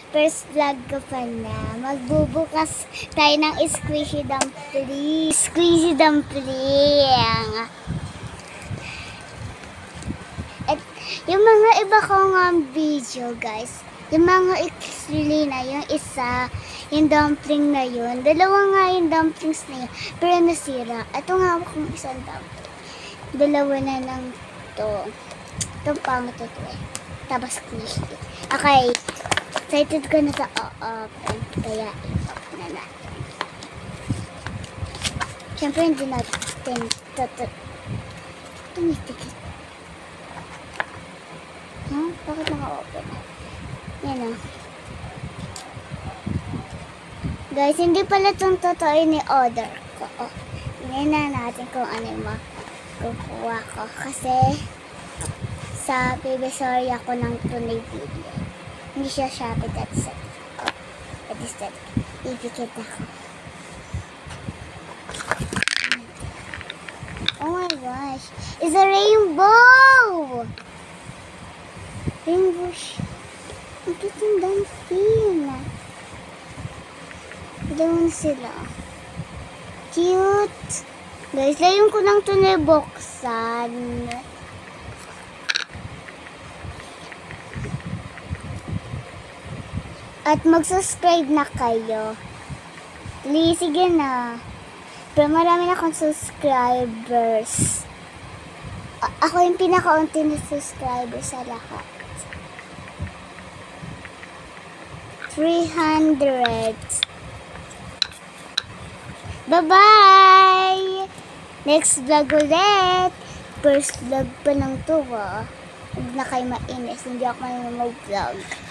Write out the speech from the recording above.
First vlog ko pa na. Magbubukas tayo ng squishy dumpling. Squishy dumpling. At yung mga iba kong video, guys. Yung mga actually na yung isa, yung dumpling na yun. Dalawa nga yung dumplings na yun. Pero nasira. Ito nga akong isang dumpling. Dalawa na lang to. Itong pangit ito eh. Tapos squishy. Okay. Excited ko na sa open. Kaya i-open na natin. Siyempre hindi natin tumitikit. Huh? Bakit naka-open? Yan o. Guys, hindi pala itong totoo ni-order ko. Tingnan na natin kung ano yung makukuha ko. Kasi sa Divisoria ko ng tunay video. Hindi siya Shopee, that's it. That is that. Ipikit ako. Oh my gosh. It's a rainbow! Rainbow siya. Ang cute yung dumpling. Doon sila. Cute. Guys, layon ko lang ito na buksan. At mag-subscribe na kayo. Please, sige na. Pero marami na akong subscribers. Ako yung pinakaunti na subscriber sa lahat. 300. Bye-bye! Next vlog ulit. First vlog pa lang to, Huwag na kayo mainis. Hindi ako mag-vlog.